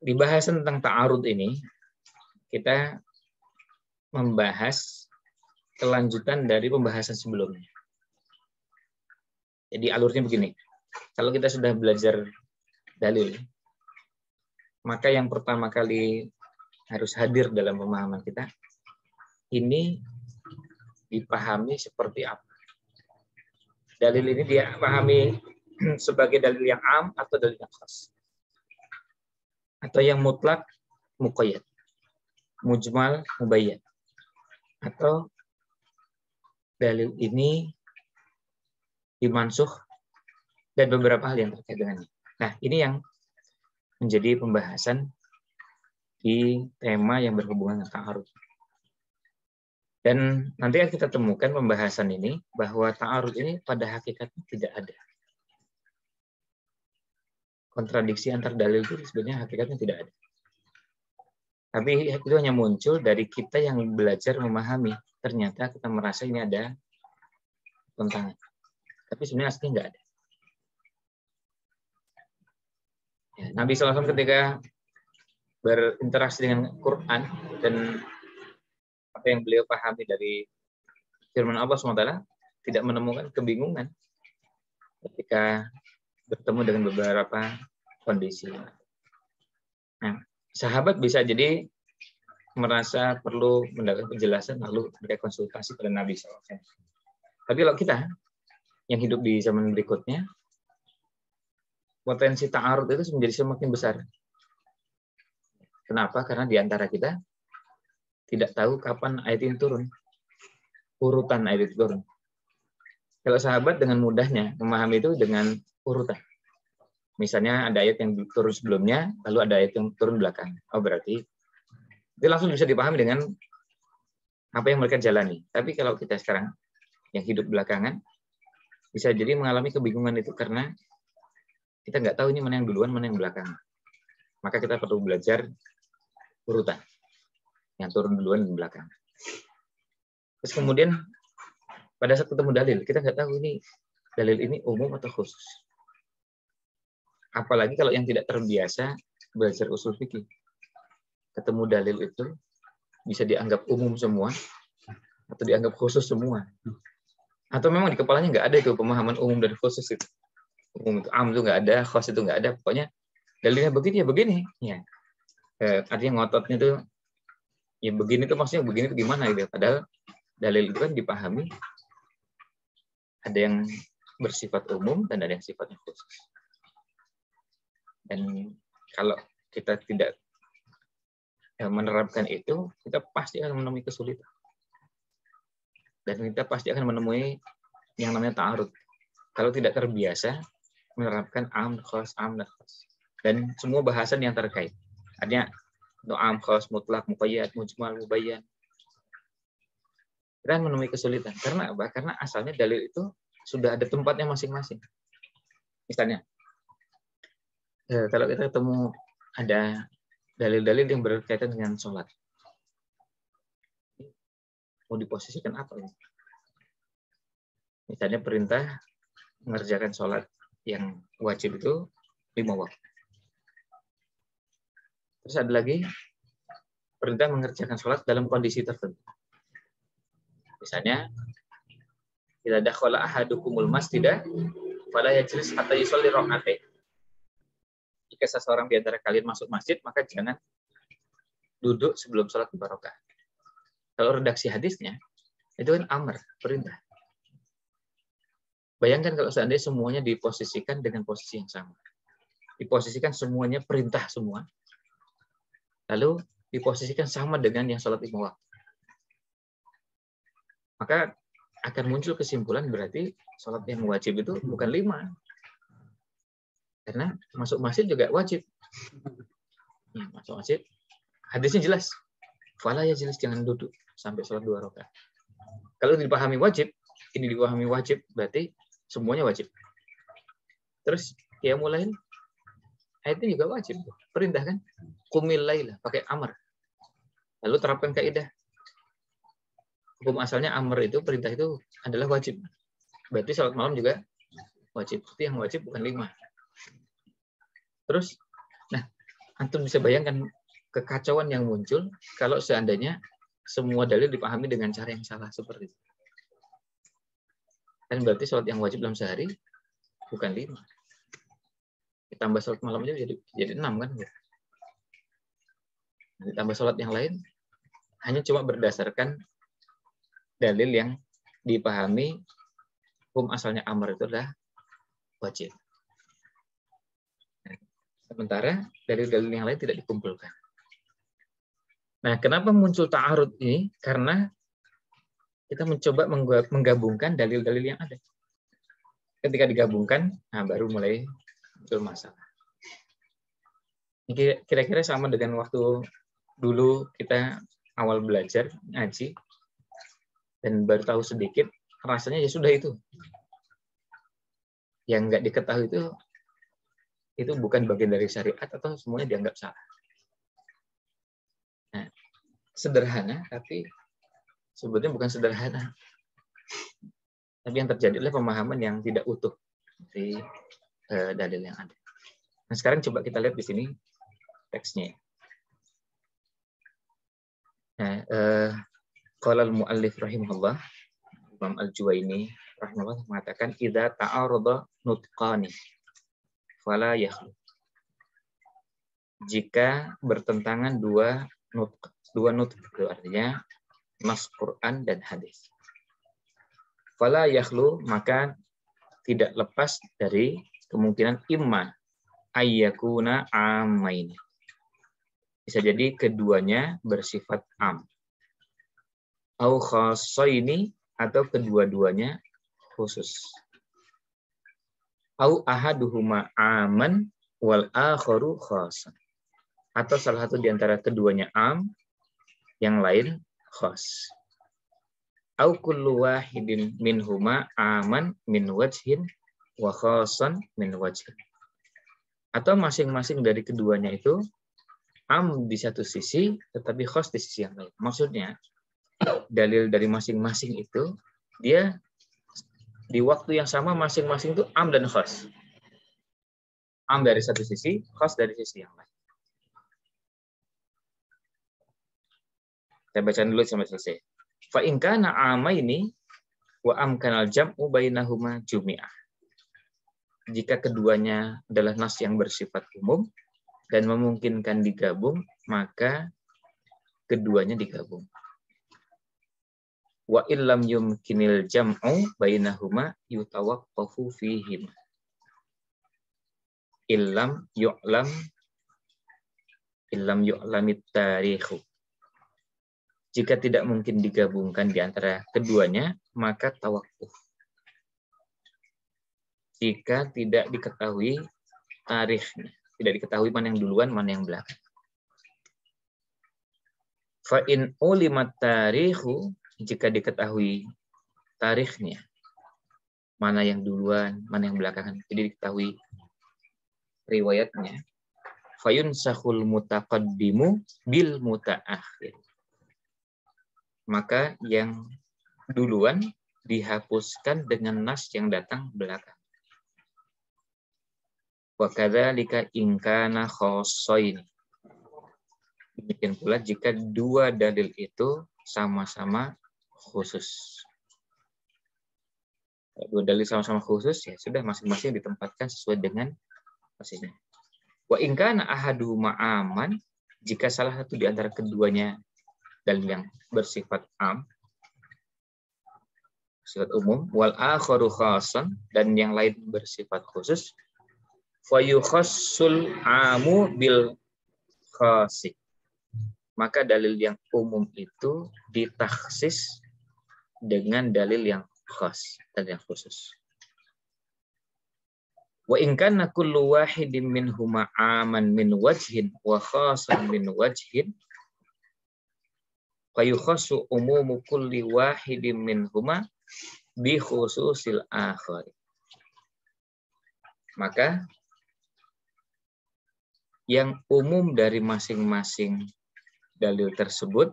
Di bahasan tentang ta'arud ini, kita membahas kelanjutan dari pembahasan sebelumnya. Jadi alurnya begini. Kalau kita sudah belajar dalil, maka yang pertama kali harus hadir dalam pemahaman kita, ini dipahami seperti apa. Dalil ini dia pahami sebagai dalil yang am atau dalil yang khas. Atau yang mutlak, muqayyad. Mujmal, mubayyan. Atau dalil ini dimansuh dan beberapa hal yang terkait dengannya. Nah, ini yang menjadi pembahasan di tema yang berhubungan dengan ta'arud. Dan nanti kita temukan pembahasan ini bahwa ta'arud ini pada hakikatnya tidak ada. Kontradiksi antar dalil itu sebenarnya hakikatnya tidak ada. Tapi itu hanya muncul dari kita yang belajar memahami. Ternyata kita merasa ini ada tentangan. Tapi sebenarnya aslinya nggak ada. Ya, Nabi SAW ketika berinteraksi dengan Quran dan apa yang beliau pahami dari firman Allah SWT tidak menemukan kebingungan ketika bertemu dengan beberapa kondisi. Nah, sahabat bisa jadi merasa perlu mendapatkan penjelasan lalu mereka konsultasi pada Nabi SAW. Tapi kalau kita yang hidup di zaman berikutnya, potensi ta'arud itu menjadi semakin besar. Kenapa? Karena di antara kita tidak tahu kapan ayat ini turun. Urutan ayat itu turun. Kalau sahabat dengan mudahnya memahami itu dengan urutan. Misalnya ada ayat yang turun sebelumnya, lalu ada ayat yang turun belakang. Oh, berarti itu langsung bisa dipahami dengan apa yang mereka jalani. Tapi kalau kita sekarang yang hidup belakangan, bisa jadi mengalami kebingungan itu karena kita nggak tahu ini mana yang duluan, mana yang belakang. Maka kita perlu belajar urutan. Yang turun duluan di belakang. Terus kemudian pada saat ketemu dalil, kita nggak tahu ini dalil ini umum atau khusus. Apalagi kalau yang tidak terbiasa belajar usul fikih. Ketemu dalil itu bisa dianggap umum semua atau dianggap khusus semua. Atau memang di kepalanya nggak ada itu pemahaman umum dan khusus itu. Umum itu am itu nggak ada, khos itu nggak ada. Pokoknya dalilnya begini ya begini. Ya. Artinya ngototnya tuh ya begini tuh maksudnya begini tuh gimana gitu. Padahal dalil itu kan dipahami ada yang bersifat umum dan ada yang sifatnya khusus. Dan kalau kita tidak menerapkan itu, kita pasti akan menemui kesulitan. Dan kita pasti akan menemui yang namanya ta'arud. Kalau tidak terbiasa menerapkan am, khos, am, dan khos. Dan semua bahasan yang terkait. Artinya am, khos, mutlak, muqayyad, mujmal, mubayyan. Kita menemui kesulitan. Karena apa? Karena asalnya dalil itu sudah ada tempatnya masing-masing. Misalnya, kalau kita ketemu ada dalil-dalil yang berkaitan dengan sholat. Mau diposisikan apa? Misalnya perintah mengerjakan sholat yang wajib itu 5 waktu. Terus ada lagi perintah mengerjakan sholat dalam kondisi tertentu. Misalnya, idza dakhala ahadukumul masjidah fala yajlis hatta yusalli rak'atain. Jika seseorang di antara kalian masuk masjid, maka jangan duduk sebelum sholat 2 rakaat. Kalau redaksi hadisnya, itu kan amr, perintah. Bayangkan kalau seandainya semuanya diposisikan dengan posisi yang sama. Diposisikan semuanya perintah semua. Lalu diposisikan sama dengan yang sholat 5 waktu. Maka akan muncul kesimpulan berarti sholat yang wajib itu bukan 5. Karena masuk masjid juga wajib. Ya, masuk masjid, hadisnya jelas. Fala ya jelas jangan duduk sampai sholat 2 rakaat. Kalau dipahami wajib, ini dipahami wajib, berarti semuanya wajib. Terus ya mulai ayatnya juga wajib. Perintah kan? Qumil laila, pakai amr. Lalu terapkan kaidah. Hukum asalnya amr itu, perintah itu adalah wajib. Berarti sholat malam juga wajib. Tapi yang wajib bukan 5. Terus, nah Antum bisa bayangkan kekacauan yang muncul kalau seandainya semua dalil dipahami dengan cara yang salah seperti itu. Kan berarti sholat yang wajib dalam sehari bukan 5. Ditambah sholat malam aja jadi 6 kan? Ditambah sholat yang lain hanya cuma berdasarkan dalil yang dipahami hukum asalnya amar itu adalah wajib. Sementara dalil-dalil yang lain tidak dikumpulkan. Nah, kenapa muncul ta'arud ini? Karena kita mencoba menggabungkan dalil-dalil yang ada. Ketika digabungkan, nah baru mulai muncul masalah. Kira-kira sama dengan waktu dulu kita awal belajar ngaji dan baru tahu sedikit, rasanya ya sudah itu. Yang nggak diketahui itu bukan bagian dari syariat atau semuanya dianggap salah. Nah, sederhana, tapi sebetulnya bukan sederhana. Tapi yang terjadi adalah pemahaman yang tidak utuh dari dalil yang ada. Nah, sekarang coba kita lihat di sini teksnya. Nah, qala al-muallif rahimahullah, Imam Al-Juwaini rahimahullah mengatakan idza ta'arada nutqani fala yakhlu. Jika bertentangan dua nutq itu artinya nas Quran dan hadis. Fala yakhlu, maka tidak lepas dari kemungkinan imma ayyakuna amain. Bisa jadi keduanya bersifat am. Au khassaini, atau kedua-duanya khusus. Au ahaduhuma aman wal akharu khassan. Atau salah satu di antara keduanya am, yang lain khas. Au kullu wahidin minhuma aman min wajhin wa khassan min wajhin. Atau masing-masing dari keduanya itu am di satu sisi, tetapi khas di sisi yang lain. Maksudnya, dalil dari masing-masing itu, dia di waktu yang sama masing-masing itu am dan khas. Am dari satu sisi, khas dari sisi yang lain. Saya baca dulu sampai selesai. Fa in kana amaini wa amkanal jam'u bainahuma jumi'ah. Jika keduanya adalah nas yang bersifat umum dan memungkinkan digabung, maka keduanya digabung. Wa illam yumkinil jam'u bainahuma yutawaqqafu fihim. Illam yu'lamit tarikhu. Jika tidak mungkin digabungkan di antara keduanya, maka tawakuf. Jika tidak diketahui tarikhnya, tidak diketahui mana yang duluan, mana yang belakang. Fa in ulimat tarikhu, jika diketahui tarikhnya, mana yang duluan, mana yang belakangan, jadi diketahui riwayatnya. Fayun sahul mutaqaddimu bil mutaakhir. Maka yang duluan dihapuskan dengan nas yang datang belakang. Wa kadzalika in kana khassain. Demikian pula jika dua dalil itu sama-sama khusus. Dua dalil sama-sama khusus, ya sudah masing-masing ditempatkan sesuai dengan posisinya. Wa in kana ahaduhuma aman, jika salah satu di antara keduanya dalil yang bersifat am, bersifat umum, wal akharu khassan, dan yang lain bersifat khusus, fa yukhassul amu bil khassi. Maka dalil yang umum itu ditakhsis dengan dalil yang khas dan yang khusus. Wa in kana kullu wahidin minhuma aman min wajhin wa khassan min wajhin, fa yukhassu umumu kulli wahidin minhuma bi khususil akhar. Maka yang umum dari masing-masing dalil tersebut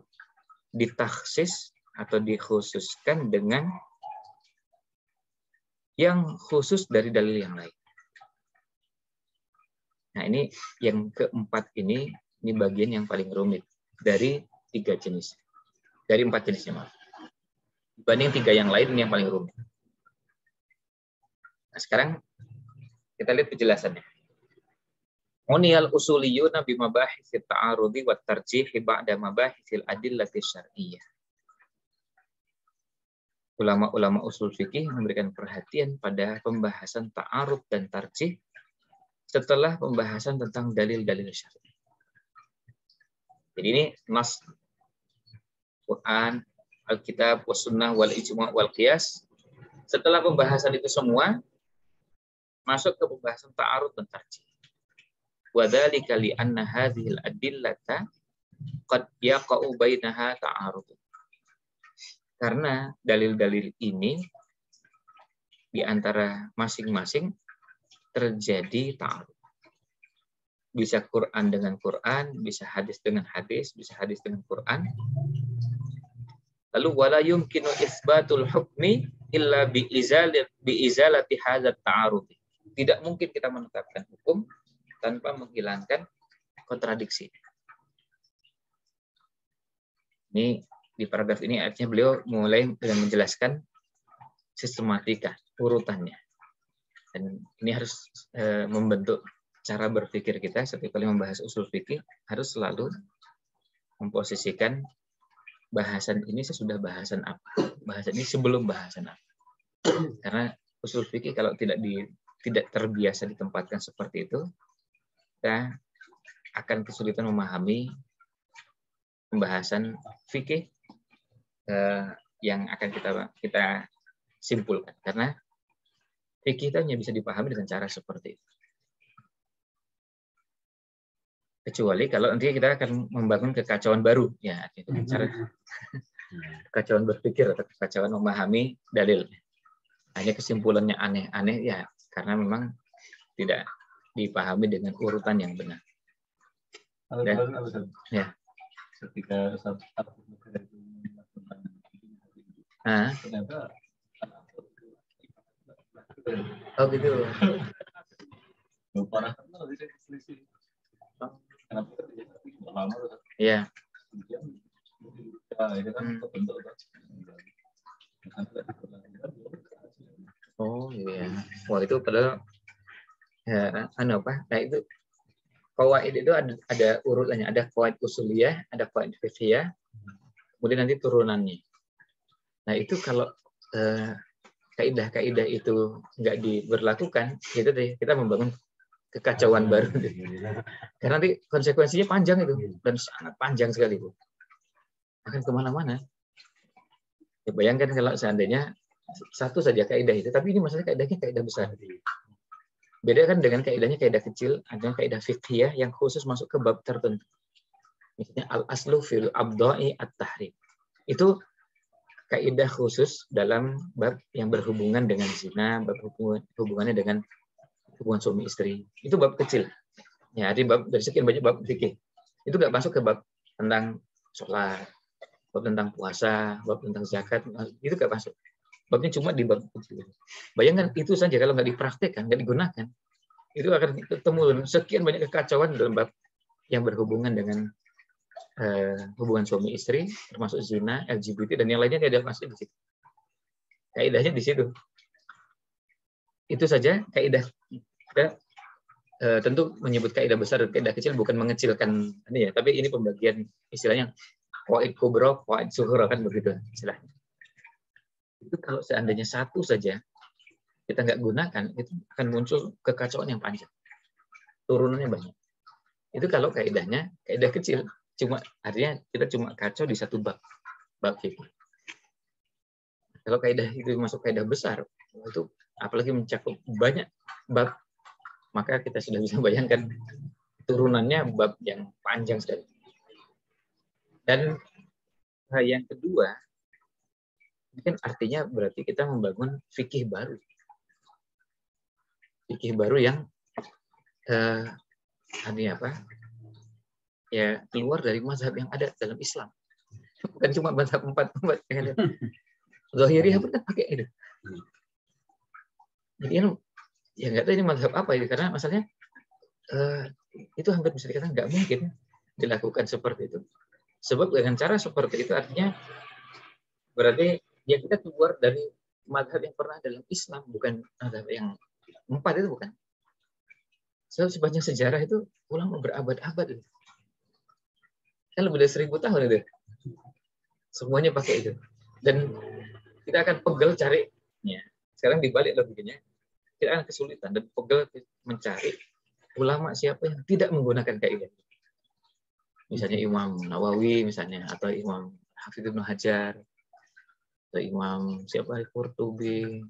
ditakhsis atau dikhususkan dengan yang khusus dari dalil yang lain. Nah, ini yang keempat ini bagian yang paling rumit dari 3 jenis. Dari 4 jenisnya, maaf. Dibanding 3 yang lain, ini yang paling rumit. Nah, sekarang kita lihat penjelasannya. Uniyal usuliyuna bimabahitsit ta'arudi wat tarjih ba'da mabahitsil adillati syar'iyyah. Ulama-ulama usul fikih memberikan perhatian pada pembahasan ta'arud dan tarjih setelah pembahasan tentang dalil-dalil syar'i. Jadi ini nas Quran, Alkitab, was-sunnah, wal-ijma' wal-qiyas. Setelah pembahasan itu semua, masuk ke pembahasan ta'arud dan tarjih. Wa dzalika li anna hadhil adillata qad yaqa'u bainaha ta'arud. Karena dalil-dalil ini di antara masing-masing terjadi ta'arud. Bisa Quran dengan Quran, bisa hadis dengan hadis, bisa hadis dengan Quran. Lalu wala yumkinu isbatul hukmi illa bi izalati hadzal ta'arud. Tidak mungkin kita menetapkan hukum tanpa menghilangkan kontradiksi. Ini di paragraf ini artinya beliau mulai dengan menjelaskan sistematika, urutannya. Dan ini harus membentuk cara berpikir kita setiap kali membahas usul fikih, harus selalu memposisikan bahasan ini sesudah bahasan apa, bahasan ini sebelum bahasan apa. Karena usul fikih kalau tidak terbiasa ditempatkan seperti itu, kita akan kesulitan memahami pembahasan fikih yang akan kita simpulkan. Karena fikih itu hanya bisa dipahami dengan cara seperti itu. Kecuali kalau nanti kita akan membangun kekacauan baru, ya itu cara kekacauan berpikir atau kekacauan memahami dalil. Hanya kesimpulannya aneh-aneh ya, karena memang tidak dipahami dengan urutan yang benar. Dan, ya. Ketika ternyata oh gitu. Parah karena bisa selisih. Kenapa terjadi lama? Iya. Itu kan terbentuk. Oh iya. Wah itu padahal ya, Nah itu qawaid itu ada urutannya, ada qawaid usuliyah, ada qawaid fiqhiyah, kemudian nanti turunannya. Nah itu kalau kaidah-kaidah itu nggak diberlakukan, itu deh kita membangun kekacauan baru. Karena nanti konsekuensinya panjang itu, dan sangat panjang sekali itu. Akan kemana-mana. Ya, bayangkan kalau seandainya satu saja kaidah itu, tapi ini masalah kaidahnya kaidah besar. Beda kan dengan kaidahnya kaidah kecil, ada kaidah fiqhiyah yang khusus masuk ke bab tertentu. Misalnya al-aslu fil abda'i at-tahrim. Itu kaidah khusus dalam bab yang berhubungan dengan zina, bab hubungannya dengan hubungan suami istri. Itu bab kecil. Ya, dari sekian banyak bab fikih. Itu nggak masuk ke bab tentang sholat, bab tentang puasa, bab tentang zakat, itu nggak masuk. Babnya cuma di bab kecil. Bayangkan itu saja kalau nggak dipraktekkan, nggak digunakan, itu akan ketemu sekian banyak kekacauan dalam bab yang berhubungan dengan hubungan suami istri, termasuk zina, LGBT dan yang lainnya tidak masuk di situ. Kaidahnya di situ. Itu saja kaidah. Kita tentu menyebut kaidah besar dan kaidah kecil bukan mengecilkan ini ya, tapi ini pembagian istilahnya qawaid kubra, qawaid sughra kan begitu istilahnya. Itu kalau seandainya satu saja kita nggak gunakan, itu akan muncul kekacauan yang panjang. Turunannya banyak. Itu kalau kaidahnya kaidah kecil, cuma artinya kita cuma kacau di satu bab fikih. Kalau kaidah itu masuk kaidah besar, itu apalagi mencakup banyak bab, maka kita sudah bisa bayangkan turunannya bab yang panjang sekali. Dan yang kedua, mungkin artinya berarti kita membangun fikih baru. Fikih baru yang artinya apa? Ya keluar dari mazhab yang ada dalam Islam. Bukan cuma mazhab 4 yang ada. Zahiriyah pun kan pakai itu. Jadi ya nggak tahu ini mazhab apa ya, karena masalahnya itu hampir bisa dikatakan nggak mungkin dilakukan seperti itu. Sebab dengan cara seperti itu artinya berarti ya kita keluar dari mazhab yang pernah dalam Islam, bukan mazhab yang 4 itu bukan. Sepanjang sejarah itu ulama berabad-abad itu. Kan lebih dari 1000 tahun itu. Semuanya pakai itu. Dan kita akan pegel carinya. Sekarang dibalik logikanya, kita akan kesulitan dan pegel mencari ulama siapa yang tidak menggunakan kaidah. Misalnya Imam Nawawi misalnya, atau Imam Hafidz Ibnu Hajar, atau Imam siapa Qurtubi,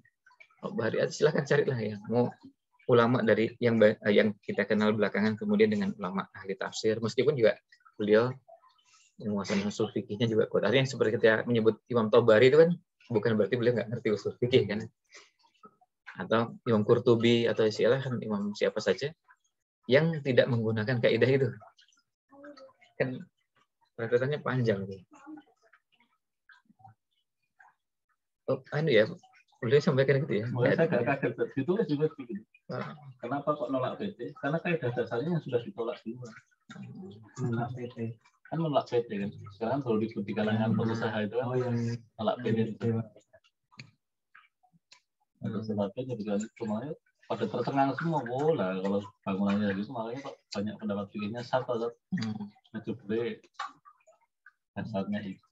Bahari, silahkan carilah yang mau ulama dari yang kita kenal belakangan kemudian dengan ulama ahli tafsir, meskipun juga beliau menguasai usul fikihnya juga kuat. Artinya seperti kita menyebut Imam Tobari itu kan bukan berarti beliau nggak ngerti usul fikih kan, atau Imam Qurtubi atau silahkan imam siapa saja yang tidak menggunakan kaidah itu. Kan perkataan panjang tuh. Oh, ya, boleh sampaikan gitu ya. Saya agak kaget, ditulis juga begitu. Kenapa kok nolak PT? Karena kaidah dasarnya yang sudah ditolak dulu. Nolak PT. Kan nolak PT kan. Sekarang kalau di kalangan pengusaha itu kan nolak PT. Ada sebabnya juga cuma pada tercengang semua bola kalau bangunannya gitu, makanya kok banyak pendapat pikirnya satu mencoba dasarnya itu.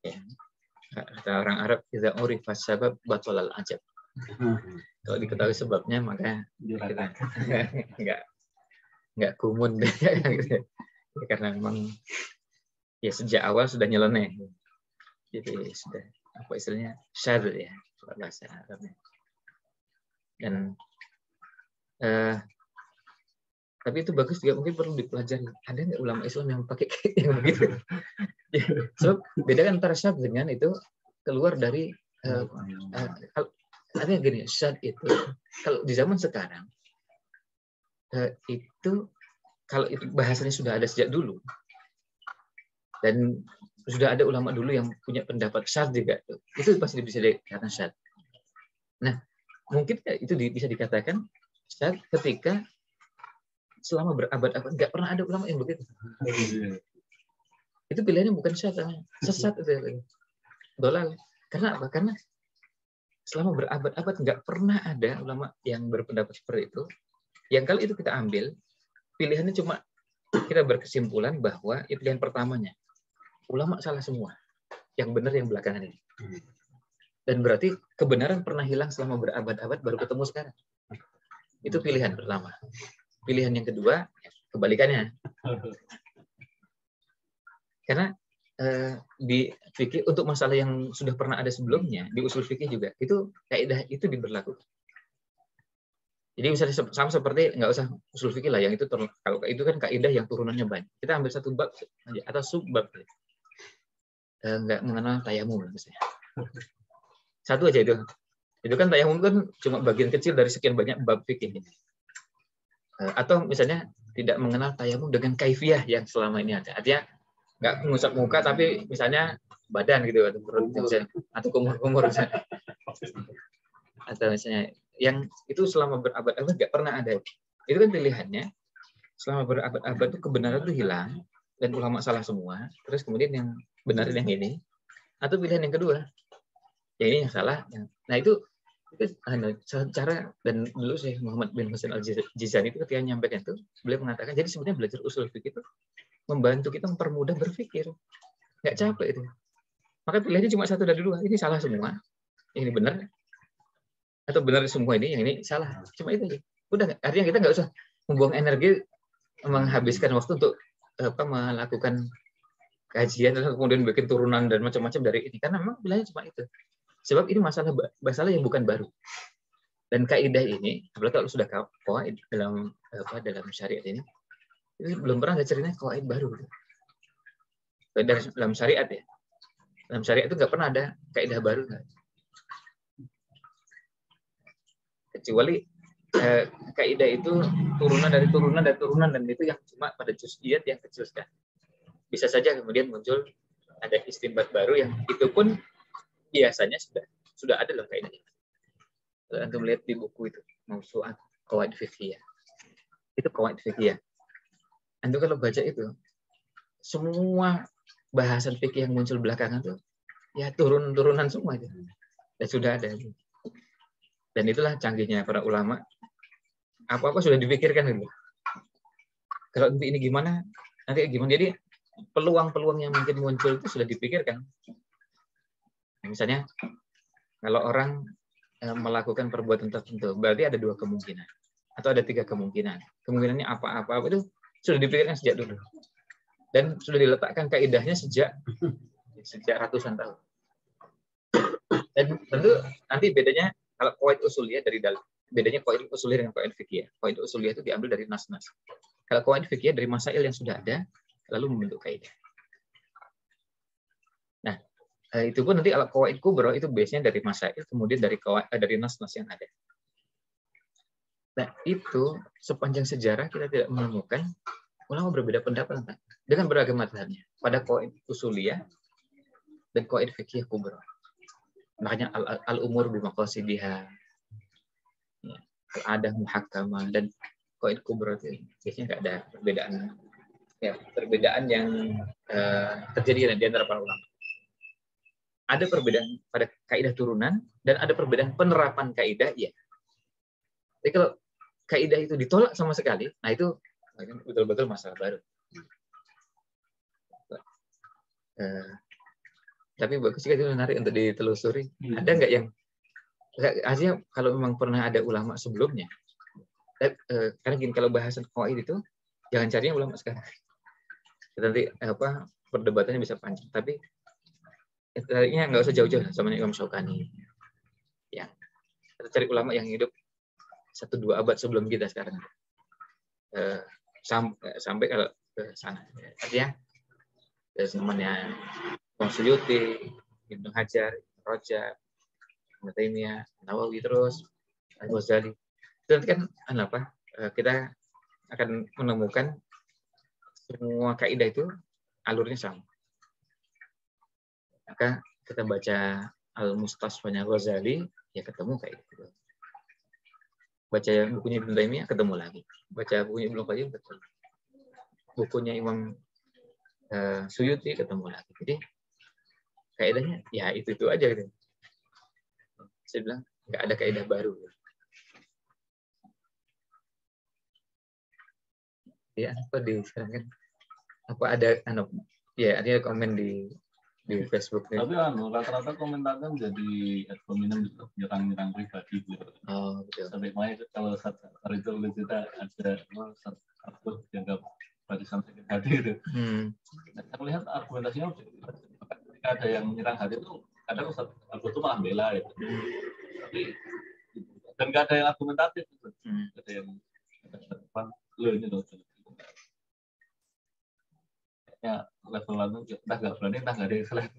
Ya. Kata orang Arab, "Idza urifa sabab batalal ajab." Kalau diketahui sebabnya maka nggak kumun deh. Karena memang ya sejak awal sudah nyeleneh. Jadi sudah apa istilahnya syadz ya bahasa Arabnya. Dan tapi itu bagus juga, mungkin perlu dipelajari. Ada nggak ulama Islam yang pakai yang begitu? So, beda kan antara syadz dengan itu keluar dari artinya gini, syadz itu kalau di zaman sekarang itu kalau itu bahasanya sudah ada sejak dulu dan sudah ada ulama dulu yang punya pendapat syadz juga, itu pasti bisa dikatakan syadz. Nah, mungkin itu bisa dikatakan syadz ketika selama berabad-abad nggak pernah ada ulama yang begitu. Itu pilihannya bukan syadz, sesat itu. Dolal. Karena apa? Karena selama berabad-abad nggak pernah ada ulama yang berpendapat seperti itu. Yang kalau itu kita ambil, pilihannya cuma kita berkesimpulan bahwa itu pilihan pertamanya. Ulama salah semua. Yang benar yang belakangan ini. Dan berarti kebenaran pernah hilang selama berabad-abad baru ketemu sekarang. Itu pilihan pertama. Pilihan yang kedua, kebalikannya. Karena di fikih untuk masalah yang sudah pernah ada sebelumnya, di usul fikih juga, itu kaidah itu diberlakukan. Jadi misalnya sama seperti nggak usah usul fikih lah, yang itu kalau itu kan kaidah yang turunannya banyak. Kita ambil satu bab aja atau subbab, nggak mengenal tayamum misalnya. Satu aja itu. Itu kan tayamum kan cuma bagian kecil dari sekian banyak bab fikih. Atau misalnya tidak mengenal tayamum dengan kaifiyah yang selama ini ada. Artinya nggak mengusap muka tapi misalnya badan gitu atau perut atau kumur-kumur misalnya. Atau misalnya yang itu selama berabad-abad nggak pernah ada. Itu kan pilihannya. Selama berabad-abad itu kebenaran itu hilang dan ulama salah semua. Terus kemudian yang benar yang ini. Atau pilihan yang kedua, yang ini yang salah. Nah itu cara, dan dulu Syekh Muhammad bin Hasan Al-Jizani itu ketika menyampaikan itu, beliau mengatakan jadi sebenarnya belajar usul fikih itu membantu kita mempermudah berpikir, nggak capek itu. Maka pilihannya cuma satu dari dua, ini salah semua, ini benar, atau benar semua ini, yang ini salah. Cuma itu aja. Udah, artinya kita nggak usah membuang energi, menghabiskan waktu untuk melakukan kajian, kemudian bikin turunan dan macam-macam dari ini, karena memang pilihannya cuma itu. Sebab ini masalah yang bukan baru. Dan kaidah ini, apalagi kalau sudah qawaid dalam syariat ini, itu belum pernah ada ceritanya qawaid baru. Dalam syariat ya. Dalam syariat itu nggak pernah ada kaidah baru. Kecuali kaidah itu turunan dari turunan, dan itu yang cuma pada juz'iyat yang kecil sekali. Bisa saja kemudian muncul ada istinbat baru yang itu pun biasanya sudah ada dalam kaidahnya. Antum lihat di buku itu. Mausu'at Qawaid Fiqhiyah. Itu Qawaid Fiqhiyah. Anda kalau baca itu, semua bahasan fikih yang muncul belakangan tuh ya turunan semua aja. Ya sudah ada. Dan itulah canggihnya para ulama. Apa-apa sudah dipikirkan gitu. Kalau nanti ini gimana, nanti gimana. Jadi peluang-peluang yang mungkin muncul itu sudah dipikirkan. Nah, misalnya kalau orang melakukan perbuatan tertentu, berarti ada 2 kemungkinan atau ada 3 kemungkinan. Kemungkinannya apa-apa itu sudah dipikirkan sejak dulu. Dan sudah diletakkan kaidahnya sejak ratusan tahun. Dan tentu nanti bedanya kalau qawaid usuliyah dari dalam, bedanya qawaid usuliyah dengan qawaid fikih. Qawaid usuliyah itu diambil dari nas-nas. Kalau qawaid fikih dari masail yang sudah ada lalu membentuk kaidah. Nah, itu pun nanti kalau qawaid kubra itu biasanya dari masail kemudian dari nas-nas yang ada. Nah, itu sepanjang sejarah kita tidak menemukan ulama berbeda pendapat dengan beragam mazhabnya pada qawaid usuliyah dan qawaid fikih kubra. Makanya al-umur bimaqasidiha, al-adah muhakkamah, dan qawaid kubra itu biasanya nggak ada perbedaan, ya, perbedaan yang terjadi di antara para ulama. Ada perbedaan pada kaidah turunan dan ada perbedaan penerapan kaidah, ya. Jadi kalau kaidah itu ditolak sama sekali, nah itu betul-betul masalah baru. Tapi bagus juga itu menarik untuk ditelusuri. Ada nggak yang artinya kalau memang pernah ada ulama sebelumnya, karena gini, kalau bahasan qawaid itu jangan carinya ulama sekarang. Nanti perdebatannya bisa panjang. Tapi carinya nggak usah jauh-jauh sama Imam Syaukani. Ya, kita cari ulama yang hidup 1-2 abad sebelum kita sekarang. Sampai kalau ke sana. Artinya namanya Imam Suyuti, Ibnu Hajar, Rajab, Ibnu Taimiyah, Nawawi, terus Al-Ghazali. Itu nanti kan kita akan menemukan semua kaidah itu alurnya sama. Maka kita baca Al-Mustasfanya Ghazali, ya ketemu kaidah itu. Baca bukunya Ibnu Taimiyah, ketemu lagi. Baca bukunya Ibnu Qayyim, ketemu. Bukunya Imam Suyuti, ketemu lagi. Jadi kaidahnya ya itu aja gitu. Saya bilang nggak ada kaidah baru. Ya apa di sekarang kan apa ada ya ada komen di Facebook. Tapi rata-rata komentarnya jadi admin gitu, nyerang pribadi gitu. Oh betul. Sampai main kalau hari itu kita ada satu dianggap barisan sakit hati gitu. Saya melihat argumentasinya ketika ada yang menyerang hati itu kadang aku tuh malah bela gitu. Tapi dan nggak ada yang argumentatif gitu. Ada yang gitu. Ya level lalu entah nggak berani, entah nggak ada yang selain.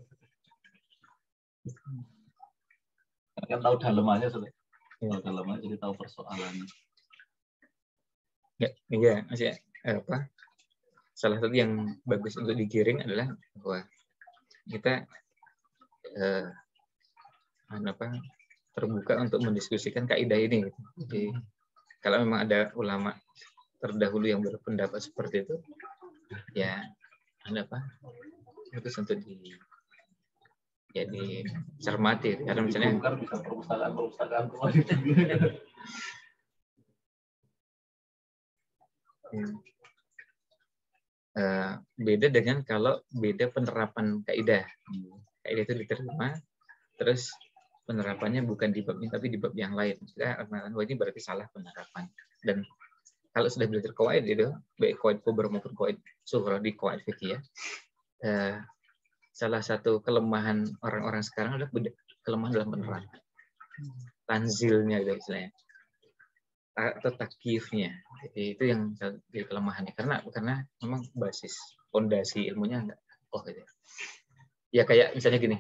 Kan tahu dalamannya sudah. Tahu dalamannya jadi tahu persoalannya. Ya, iya masih salah satu yang bagus untuk digiring adalah bahwa kita terbuka untuk mendiskusikan kaidah ini. Jadi kalau memang ada ulama terdahulu yang berpendapat seperti itu, ya itu untuk dicermati. Karena misalnya bisa perpustakaan beda dengan kalau beda penerapan kaidah. Kaidah itu diterima, terus penerapannya bukan di bab ini tapi di bab yang lain. Kita ini berarti salah penerapan. Dan kalau sudah belajar qawaid itu, baik qawaid kubra maupun qawaid sughra di qawaid fikih, salah satu kelemahan orang-orang sekarang adalah kelemahan dalam penerapan. Tanzilnya gitu istilahnya. Atau takyifnya. Jadi itu yang jadi kelemahannya karena memang basis fondasi ilmunya enggak gitu. Ya kayak misalnya gini.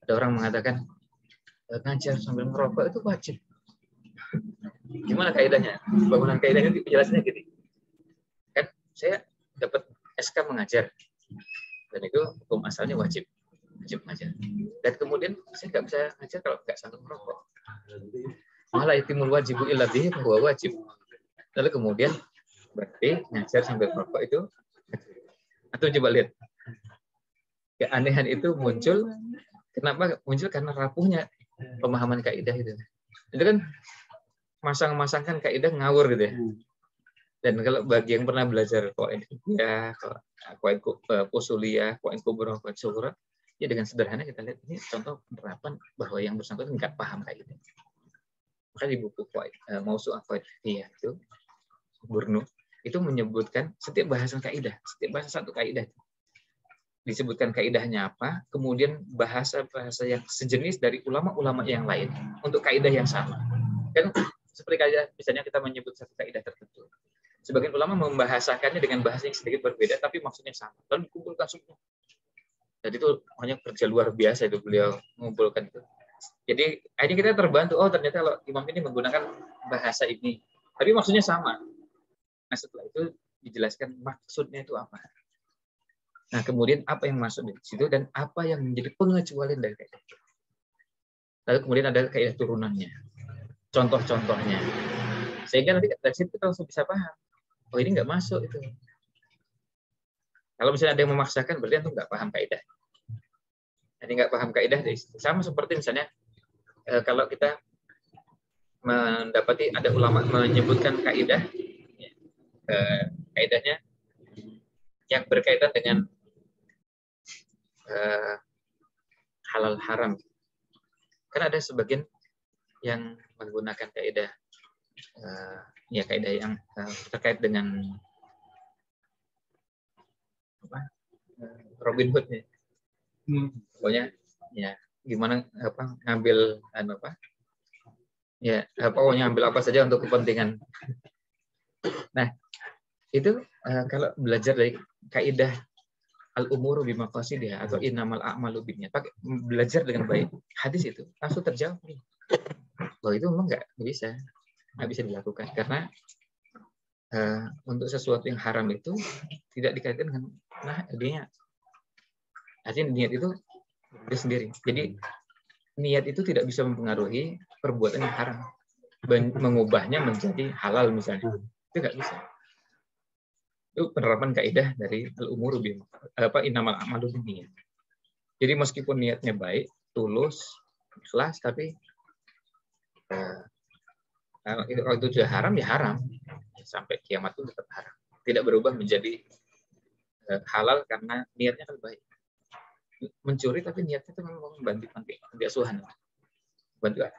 Ada orang mengatakan ngajar sambil merokok itu wajib. Gimana kaidahnya? Bangunan kaidahnya penjelasannya gini. Kan saya dapat SK mengajar. Dan itu hukum asalnya wajib mengajar. Dan kemudian saya nggak bisa ngajar kalau nggak sambil merokok. Malah yatimul wajibu illa bihi bahwa wajib. Lalu kemudian berarti ngajar sambil merokok itu. Atau coba lihat. Keanehan itu muncul. Kenapa muncul? Karena rapuhnya pemahaman kaidah itu. Itu kan masang-masangkan kaidah ngawur gitu ya. Dan kalau bagi yang pernah belajar qawaid ya, qawaid usuliyah, qawaid kubra, qawaid sughra, ya dengan sederhana kita lihat ini contoh penerapan bahwa yang bersangkutan enggak paham kaidah. Maka di buku qawaid Mausu'ah Qawaid Fiqhiyah itu Burnu itu menyebutkan setiap bahasan kaidah, setiap bahasa satu kaidah disebutkan kaidahnya apa, kemudian bahasa-bahasa yang sejenis dari ulama-ulama yang lain untuk kaidah yang sama. Kan seperti kaidah misalnya kita menyebut satu kaidah tertentu. Sebagian ulama membahasakannya dengan bahasa yang sedikit berbeda, tapi maksudnya sama. Lalu dikumpulkan semua. Jadi itu hanya kerja luar biasa itu beliau mengumpulkan itu. Jadi akhirnya kita terbantu. Oh ternyata kalau imam ini menggunakan bahasa ini, tapi maksudnya sama. Nah setelah itu dijelaskan maksudnya itu apa. Nah kemudian apa yang masuk di situ dan apa yang menjadi pengecualian dari kaidah itu. Lalu kemudian ada kaidah turunannya, contoh-contohnya. Sehingga nanti dari situ kita langsung bisa paham. Oh ini nggak masuk itu. Kalau misalnya ada yang memaksakan, berarti itu nggak paham kaidah. Jadi nggak paham kaidah, sama seperti misalnya kalau kita mendapati ada ulama menyebutkan kaidah, kaidahnya yang berkaitan dengan halal haram. Kan ada sebagian yang menggunakan kaidah ya kaidah yang terkait dengan Robin Hood nih. Pokoknya ya gimana ngambil pokoknya ambil apa saja untuk kepentingan. Nah, itu kalau belajar dari kaidah al-umuru bimaqasidiha atau innamal a'malu binniyat, belajar dengan baik hadis itu langsung terjawab nih. Bahwa itu memang nggak bisa dilakukan karena untuk sesuatu yang haram itu tidak dikaitkan dengan niat. Artinya niat itu sendiri. Jadi niat itu tidak bisa mempengaruhi perbuatan yang haram, mengubahnya menjadi halal misalnya. Itu nggak bisa. Itu penerapan kaidah dari al-umuru innamal a'malu binniyat. Jadi meskipun niatnya baik, tulus, ikhlas, tapi kalau itu sudah haram ya haram sampai kiamat itu tetap haram, tidak berubah menjadi halal karena niatnya kan baik. Mencuri tapi niatnya itu memang membantu panti asuhan,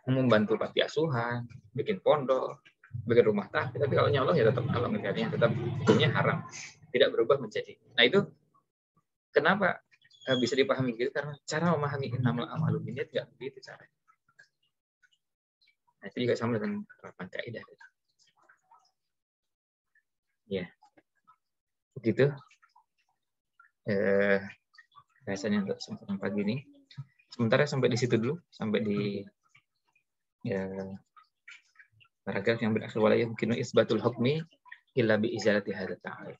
membantu panti asuhan, bikin pondok, bikin rumah tangga, tapi kalau nyolong ya tetap halal, niatnya tetap hukumnya haram, tidak berubah menjadi. Nah itu kenapa bisa dipahami gitu, karena cara memahami innamal a'malu binniyat nggak begitu cara. Nah, itu juga sama dengan penerapan kaidah. Ya, begitu. Rasanya untuk kesempatan pagi ini. Sementara sampai di situ dulu, sampai di paragraf yang berakhir wala yumkinu isbatul hukmi illa bi izalati hadza ta'arif.